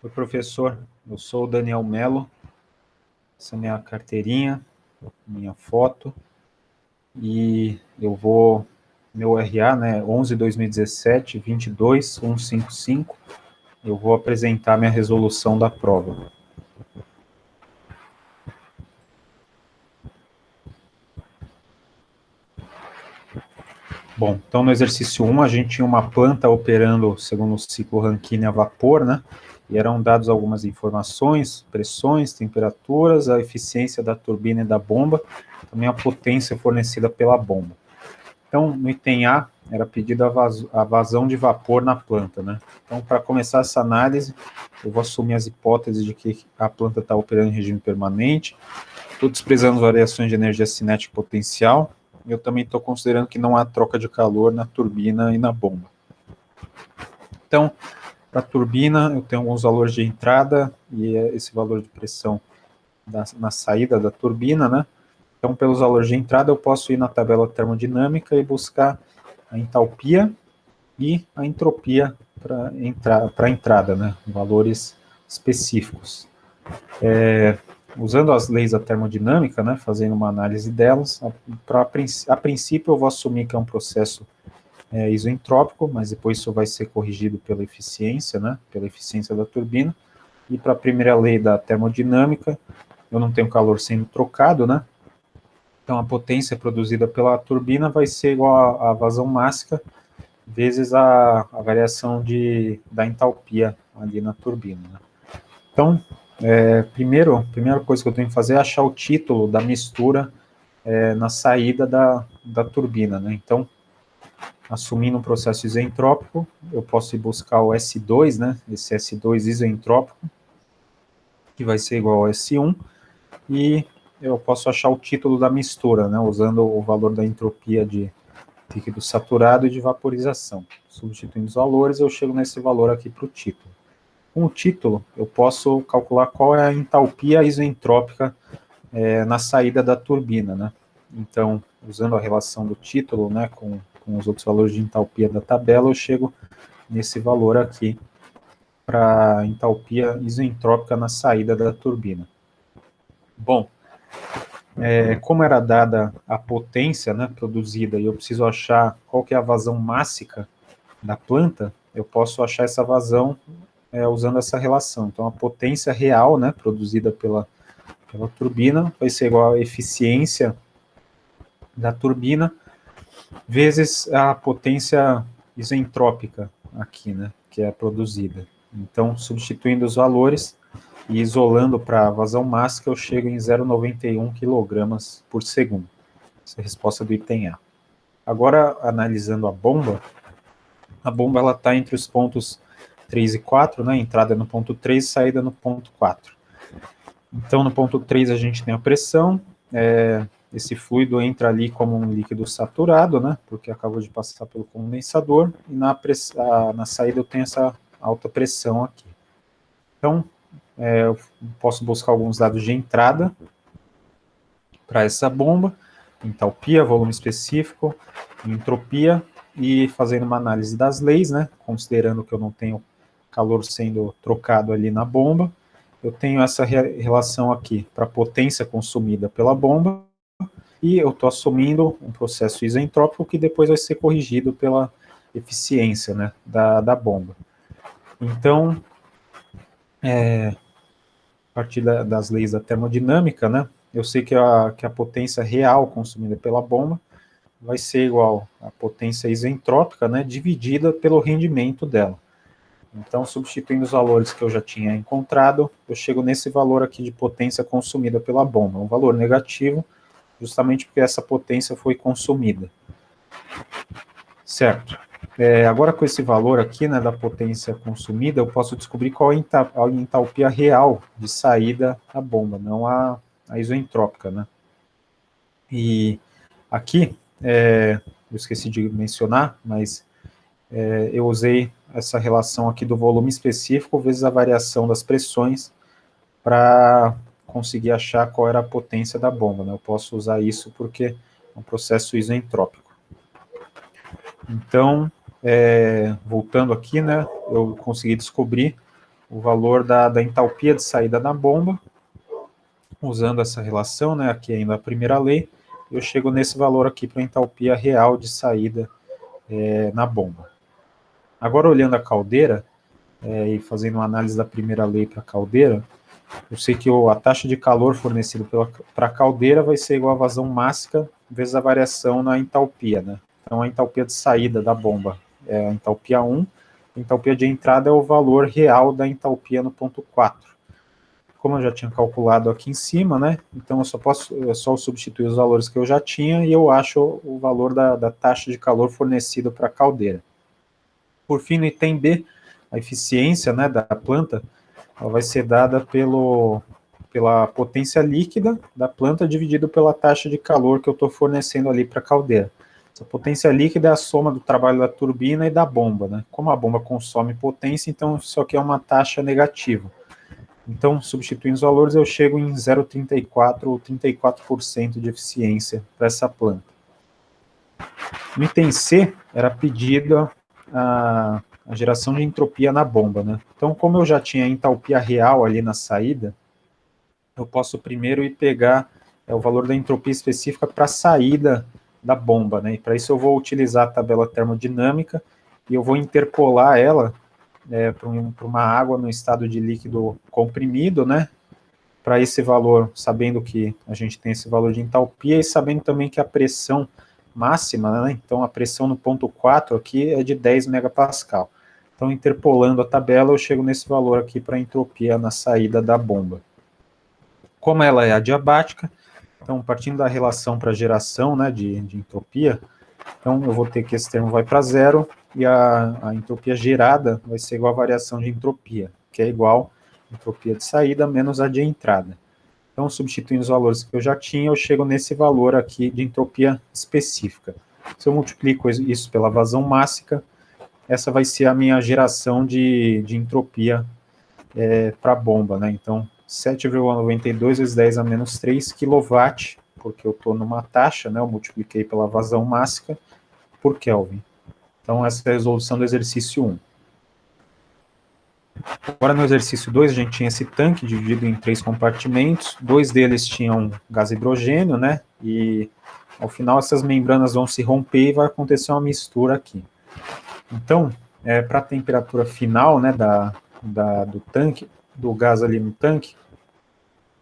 Oi, professor. Eu sou o Daniel Melo. Essa é a minha carteirinha, minha foto. E meu RA, né, 11/2017, 22155. Eu vou apresentar minha resolução da prova. Bom, então no exercício 1 a gente tinha uma planta operando segundo o ciclo Rankine a vapor, né? E eram dados algumas informações, pressões, temperaturas, a eficiência da turbina e da bomba, também a potência fornecida pela bomba. Então, no item A, era pedida a vazão de vapor na planta, né? Então, para começar essa análise, eu vou assumir as hipóteses de que a planta está operando em regime permanente, estou desprezando variações de energia cinética e potencial, e eu também estou considerando que não há troca de calor na turbina e na bomba. Então, para a turbina, eu tenho alguns valores de entrada, e esse valor de pressão na saída da turbina, né? Então, pelos valores de entrada, eu posso ir na tabela termodinâmica e buscar a entalpia e a entropia para a entrada, né? Valores específicos. Usando as leis da termodinâmica, né, fazendo uma análise delas, a princípio eu vou assumir que é um processo isoentrópico, mas depois isso vai ser corrigido pela eficiência, né, pela eficiência da turbina. E para a primeira lei da termodinâmica, eu não tenho calor sendo trocado, né? Então a potência produzida pela turbina vai ser igual à vazão máxima vezes a variação da entalpia ali na turbina, né? Então, a primeira coisa que eu tenho que fazer é achar o título da mistura na saída da turbina, né? Então, assumindo um processo isentrópico, eu posso ir buscar o S2, né? Esse S2 isentrópico, que vai ser igual ao S1, e eu posso achar o título da mistura, né? Usando o valor da entropia de líquido saturado e de vaporização. Substituindo os valores, eu chego nesse valor aqui para o título. Com o título, eu posso calcular qual é a entalpia isentrópica na saída da turbina, né? Então, usando a relação do título, né, com os outros valores de entalpia da tabela, eu chego nesse valor aqui para a entalpia isentrópica na saída da turbina. Bom, como era dada a potência, né, produzida, e eu preciso achar qual que é a vazão máxima da planta, eu posso achar essa vazão usando essa relação. Então, a potência real, né, produzida pela turbina vai ser igual à eficiência da turbina vezes a potência isentrópica aqui, né, que é produzida. Então, substituindo os valores e isolando para a vazão máxima, eu chego em 0,91 kg por segundo. Essa é a resposta do item A. Agora, analisando a bomba ela está entre os pontos 3 e 4, né, entrada no ponto 3 e saída no ponto 4. Então, no ponto 3 a gente tem a pressão, esse fluido entra ali como um líquido saturado, né, porque acabou de passar pelo condensador, e na saída eu tenho essa alta pressão aqui. Então, eu posso buscar alguns dados de entrada para essa bomba, entalpia, volume específico, entropia, e fazendo uma análise das leis, né, considerando que eu não tenho calor sendo trocado ali na bomba, eu tenho essa relação aqui para a potência consumida pela bomba, e eu estou assumindo um processo isentrópico que depois vai ser corrigido pela eficiência, né, da bomba. Então, a partir das leis da termodinâmica, né, eu sei que a potência real consumida pela bomba vai ser igual à potência isentrópica, né, dividida pelo rendimento dela. Então, substituindo os valores que eu já tinha encontrado, eu chego nesse valor aqui de potência consumida pela bomba, um valor negativo, justamente porque essa potência foi consumida. Certo. Agora, com esse valor aqui, né, da potência consumida, eu posso descobrir qual é a entalpia real de saída da bomba, não a isentrópica, né? E aqui, eu esqueci de mencionar, mas eu usei essa relação aqui do volume específico vezes a variação das pressões para conseguir achar qual era a potência da bomba, né? Eu posso usar isso porque é um processo isentrópico. Então, voltando aqui, né, eu consegui descobrir o valor da entalpia de saída da bomba, usando essa relação, né, aqui ainda a primeira lei, eu chego nesse valor aqui para a entalpia real de saída na bomba. Agora, olhando a caldeira, e fazendo uma análise da primeira lei para a caldeira, eu sei que a taxa de calor fornecida para a caldeira vai ser igual à vazão máxima vezes a variação na entalpia, né? Então, a entalpia de saída da bomba é a entalpia 1, a entalpia de entrada é o valor real da entalpia no ponto 4. Como eu já tinha calculado aqui em cima, né? Então, eu só substituir os valores que eu já tinha e eu acho o valor da taxa de calor fornecido para a caldeira. Por fim, no item B, a eficiência, né, da planta, ela vai ser dada pela potência líquida da planta dividido pela taxa de calor que eu estou fornecendo ali para a caldeira. Essa potência líquida é a soma do trabalho da turbina e da bomba, né? Como a bomba consome potência, então isso aqui é uma taxa negativa. Então, substituindo os valores, eu chego em 0,34 ou 34% de eficiência para essa planta. No item C, era pedido a geração de entropia na bomba, né? Então, como eu já tinha a entalpia real ali na saída, eu posso primeiro ir pegar o valor da entropia específica para a saída da bomba, né? E para isso eu vou utilizar a tabela termodinâmica e eu vou interpolar ela para uma água no estado de líquido comprimido, né? Para esse valor, sabendo que a gente tem esse valor de entalpia e sabendo também que a pressão máxima, né? Então a pressão no ponto 4 aqui é de 10 megapascal. Então, interpolando a tabela, eu chego nesse valor aqui para a entropia na saída da bomba. Como ela é adiabática, então, partindo da relação para geração, né, de entropia, então eu vou ter que esse termo vai para zero e a entropia gerada vai ser igual à variação de entropia, que é igual a entropia de saída menos a de entrada. Então, substituindo os valores que eu já tinha, eu chego nesse valor aqui de entropia específica. Se eu multiplico isso pela vazão máxima, essa vai ser a minha geração de entropia para a bomba, né? Então, 7,92 vezes 10 a menos 3 kW, porque eu estou numa taxa, né? Eu multipliquei pela vazão máxima por Kelvin. Então, essa é a resolução do exercício 1. Agora, no exercício 2, a gente tinha esse tanque dividido em 3 compartimentos, 2 deles tinham gás hidrogênio, né? E, ao final, essas membranas vão se romper e vai acontecer uma mistura aqui. Então, para a temperatura final, né, do tanque, do gás ali no tanque,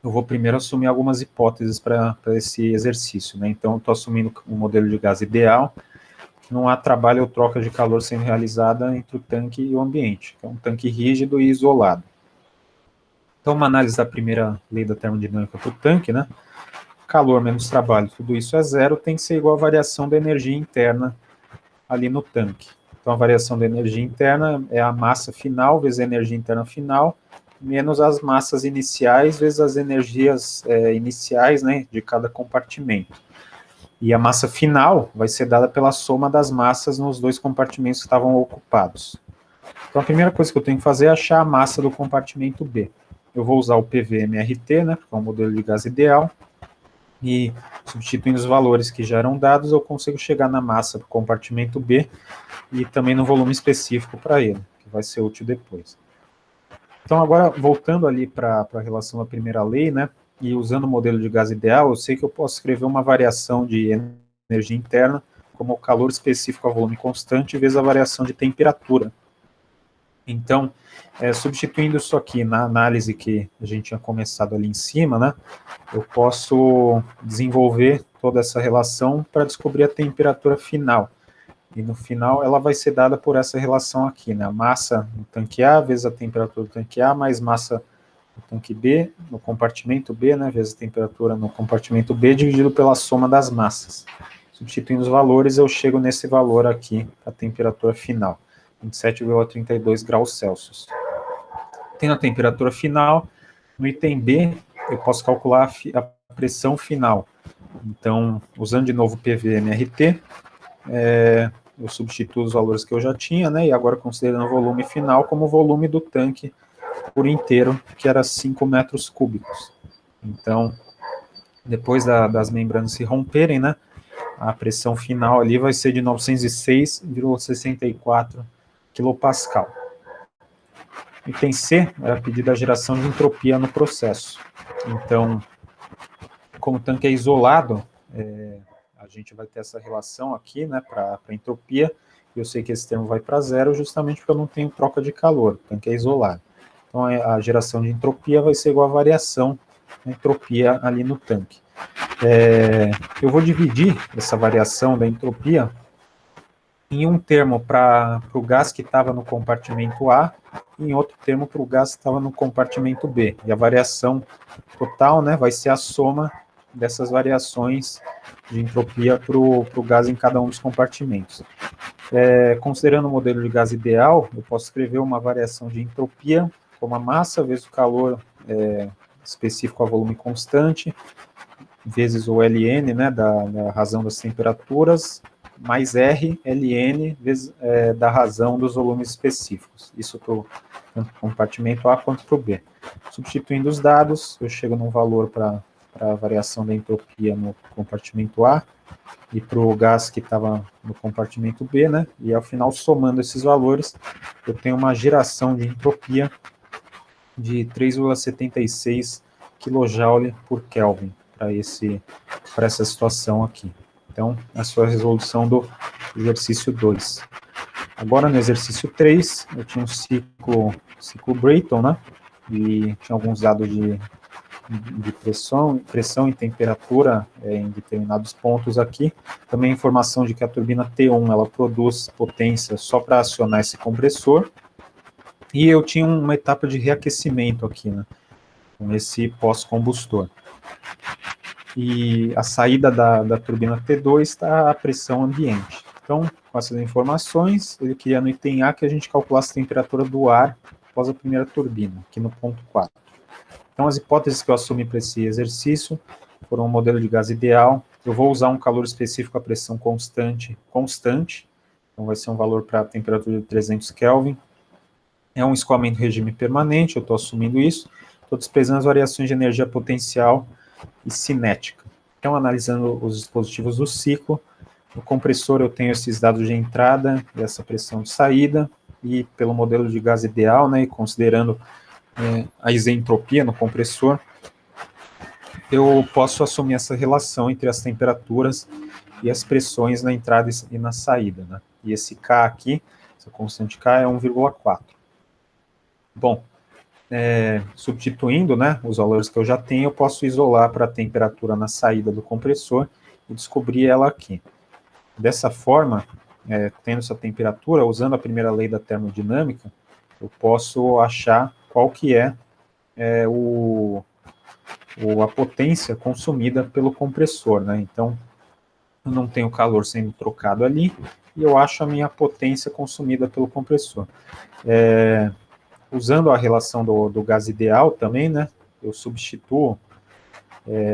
eu vou primeiro assumir algumas hipóteses para esse exercício, né? Então, eu estou assumindo um modelo de gás ideal, que não há trabalho ou troca de calor sendo realizada entre o tanque e o ambiente, que é um tanque rígido e isolado. Então, uma análise da primeira lei da termodinâmica para o tanque, né? Calor menos trabalho, tudo isso é zero, tem que ser igual à variação da energia interna ali no tanque. Então, a variação da energia interna é a massa final vezes a energia interna final, menos as massas iniciais vezes as energias iniciais, né, de cada compartimento. E a massa final vai ser dada pela soma das massas nos 2 compartimentos que estavam ocupados. Então, a primeira coisa que eu tenho que fazer é achar a massa do compartimento B. Eu vou usar o PVMRT, né, que é o modelo de gás ideal, e substituindo os valores que já eram dados, eu consigo chegar na massa do compartimento B e também no volume específico para ele, que vai ser útil depois. Então, agora, voltando ali para a relação da primeira lei, né, e usando o modelo de gás ideal, eu sei que eu posso escrever uma variação de energia interna como o calor específico a volume constante vezes a variação de temperatura. Então, substituindo isso aqui na análise que a gente tinha começado ali em cima, né, eu posso desenvolver toda essa relação para descobrir a temperatura final. E no final ela vai ser dada por essa relação aqui, né, a massa no tanque A vezes a temperatura do tanque A, mais massa no tanque B, no compartimento B, né, vezes a temperatura no compartimento B, dividido pela soma das massas. Substituindo os valores, eu chego nesse valor aqui, a temperatura final. 27,32 graus Celsius. Tendo a temperatura final, no item B, eu posso calcular a pressão final. Então, usando de novo o PVMRT, eu substituo os valores que eu já tinha, né, e agora considerando o volume final como o volume do tanque por inteiro, que era 5 metros cúbicos. Então, depois das membranas se romperem, né, a pressão final ali vai ser de 906,64 quilopascal. Item C era pedida a geração de entropia no processo. Então, como o tanque é isolado, a gente vai ter essa relação aqui, né, para entropia, e eu sei que esse termo vai para zero justamente porque eu não tenho troca de calor, o tanque é isolado. Então, a geração de entropia vai ser igual à variação da entropia ali no tanque. Eu vou dividir essa variação da entropia em um termo para o gás que estava no compartimento A e em outro termo para o gás que estava no compartimento B. E a variação total, né, vai ser a soma dessas variações de entropia para o gás em cada um dos compartimentos. Considerando o modelo de gás ideal, eu posso escrever uma variação de entropia como a massa vezes o calor específico a volume constante, vezes o Ln, né, da razão das temperaturas, mais R, Ln, vezes, da razão dos volumes específicos. Isso para o compartimento A quanto para o B. Substituindo os dados, eu chego num valor para a variação da entropia no compartimento A e para o gás que estava no compartimento B, né? E ao final, somando esses valores, eu tenho uma geração de entropia de 3,76 kJ por Kelvin para essa situação aqui. Então, a sua resolução do exercício 2. Agora, no exercício 3, eu tinha um ciclo Brayton, né? E tinha alguns dados de pressão e temperatura em determinados pontos aqui. Também a informação de que a turbina T1 ela produz potência só para acionar esse compressor. E eu tinha uma etapa de reaquecimento aqui, né? Com esse pós-combustor. E a saída da turbina T2 está a pressão ambiente. Então, com essas informações, ele queria no item A que a gente calculasse a temperatura do ar após a primeira turbina, aqui no ponto 4. Então, as hipóteses que eu assumi para esse exercício foram um modelo de gás ideal. Eu vou usar um calor específico a pressão constante. Então, vai ser um valor para a temperatura de 300 Kelvin. É um escoamento regime permanente, eu estou assumindo isso. Estou desprezando as variações de energia potencial e cinética. Então, analisando os dispositivos do ciclo, no compressor eu tenho esses dados de entrada e essa pressão de saída, e pelo modelo de gás ideal, né, e considerando a isentropia no compressor, eu posso assumir essa relação entre as temperaturas e as pressões na entrada e na saída, né? E esse K aqui, essa constante K é 1,4. Bom, substituindo, né, os valores que eu já tenho, eu posso isolar para a temperatura na saída do compressor e descobrir ela aqui. Dessa forma, tendo essa temperatura, usando a primeira lei da termodinâmica, eu posso achar qual que é a potência consumida pelo compressor, né? Então, eu não tenho calor sendo trocado ali, e eu acho a minha potência consumida pelo compressor. Usando a relação do gás ideal também, né? Eu substituo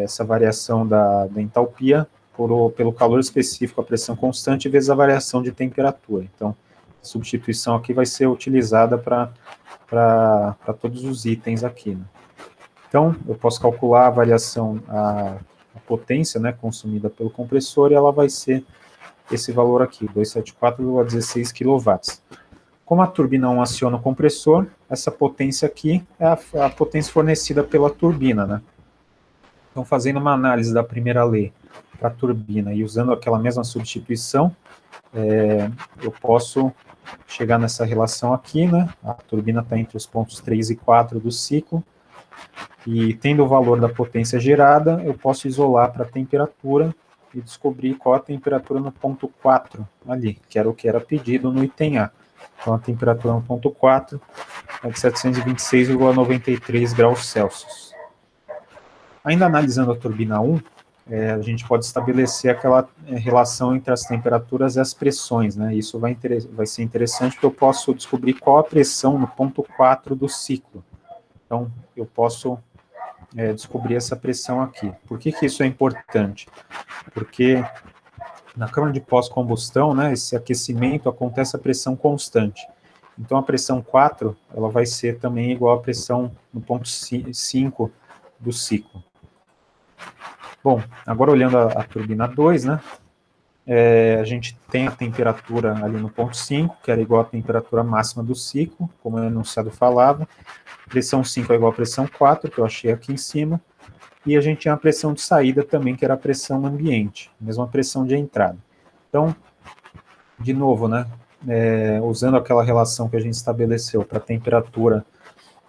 essa variação da entalpia pelo calor específico, a pressão constante, vezes a variação de temperatura. Então, a substituição aqui vai ser utilizada para todos os itens aqui, né? Então, eu posso calcular a variação, a potência, né, consumida pelo compressor, e ela vai ser esse valor aqui, 274,16 kW. Como a turbina 1 aciona o compressor, essa potência aqui é a potência fornecida pela turbina, né? Então, fazendo uma análise da primeira lei para a turbina e usando aquela mesma substituição, eu posso chegar nessa relação aqui, né? A turbina está entre os pontos 3 e 4 do ciclo, e tendo o valor da potência gerada, eu posso isolar para a temperatura e descobrir qual a temperatura no ponto 4 ali, que era o que era pedido no item A. Então, a temperatura no ponto 4 é de 726,93 graus Celsius. Ainda analisando a turbina 1, a gente pode estabelecer aquela relação entre as temperaturas e as pressões, né? Isso vai ser interessante porque eu posso descobrir qual a pressão no ponto 4 do ciclo. Então, eu posso descobrir essa pressão aqui. Por que isso é importante? Porque na câmara de pós-combustão, né, esse aquecimento acontece a pressão constante. Então, a pressão 4, ela vai ser também igual à pressão no ponto 5 do ciclo. Bom, agora olhando a turbina 2, né, a gente tem a temperatura ali no ponto 5, que era igual à temperatura máxima do ciclo, como o enunciado falava. Pressão 5 é igual à pressão 4, que eu achei aqui em cima. E a gente tinha a pressão de saída também, que era a pressão ambiente, mesma pressão de entrada. Então, de novo, né, usando aquela relação que a gente estabeleceu para temperatura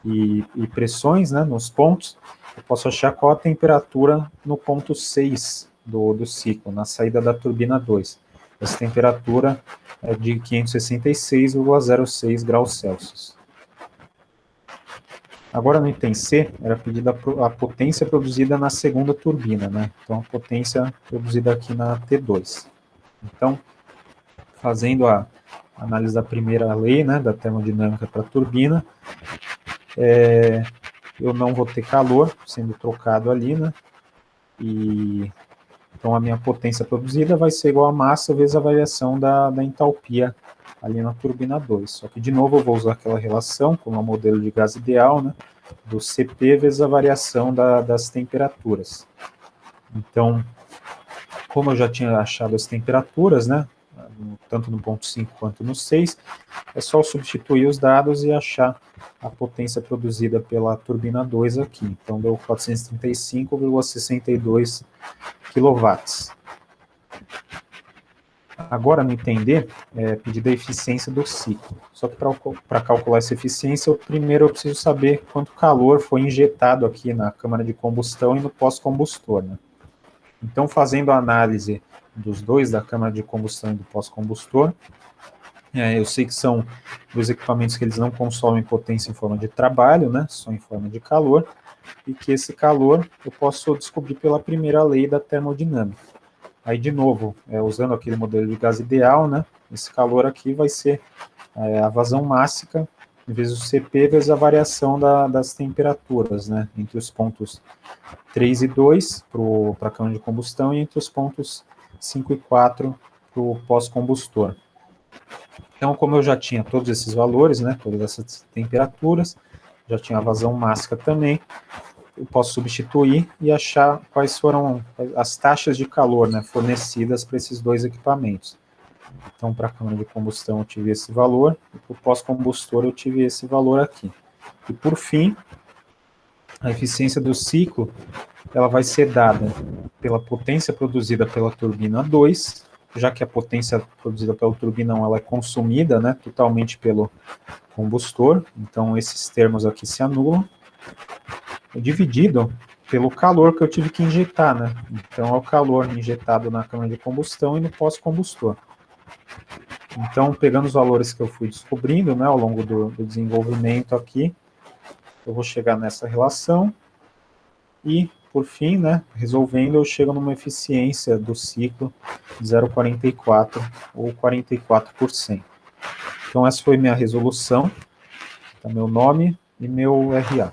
e pressões, né, nos pontos, eu posso achar qual a temperatura no ponto 6 do ciclo, na saída da turbina 2. Essa temperatura é de 566,06 graus Celsius. Agora no item C, era pedida a potência produzida na segunda turbina, né? Então, a potência produzida aqui na T2. Então, fazendo a análise da primeira lei, né, da termodinâmica para a turbina, eu não vou ter calor sendo trocado ali, né? E então a minha potência produzida vai ser igual a massa vezes a variação da entalpia ali na turbina 2. Só que, de novo, eu vou usar aquela relação, como é o modelo de gás ideal, né, do Cp vezes a variação das temperaturas. Então, como eu já tinha achado as temperaturas, né, tanto no ponto 5 quanto no 6, é só substituir os dados e achar a potência produzida pela turbina 2 aqui. Então, deu 435,62 kW. Agora, no entender, pedida a eficiência do ciclo. Só que para calcular essa eficiência, primeiro eu preciso saber quanto calor foi injetado aqui na câmara de combustão e no pós-combustor, né? Então, fazendo a análise dos dois, da câmara de combustão e do pós-combustor, eu sei que são dois equipamentos que eles não consomem potência em forma de trabalho, né, só em forma de calor, e que esse calor eu posso descobrir pela primeira lei da termodinâmica. Aí, de novo, usando aquele modelo de gás ideal, né, esse calor aqui vai ser a vazão máxima, vezes o Cp, vezes a variação das temperaturas, né, entre os pontos 3 e 2 para a câmara de combustão e entre os pontos 5 e 4 para o pós-combustor. Então, como eu já tinha todos esses valores, né, todas essas temperaturas, já tinha a vazão máxima também, eu posso substituir e achar quais foram as taxas de calor, né, fornecidas para esses dois equipamentos. Então, para a câmara de combustão eu tive esse valor, e para o pós-combustor eu tive esse valor aqui. E, por fim, a eficiência do ciclo, ela vai ser dada pela potência produzida pela turbina 2, já que a potência produzida pela turbina 1 ela é consumida, né, totalmente pelo combustor, então esses termos aqui se anulam, dividido pelo calor que eu tive que injetar, né? Então, é o calor injetado na câmara de combustão e no pós-combustor. Então, pegando os valores que eu fui descobrindo, né, ao longo do desenvolvimento aqui, eu vou chegar nessa relação e, por fim, né, resolvendo, eu chego numa eficiência do ciclo de 0,44 ou 44%. Então, essa foi minha resolução, tá, meu nome e meu RA.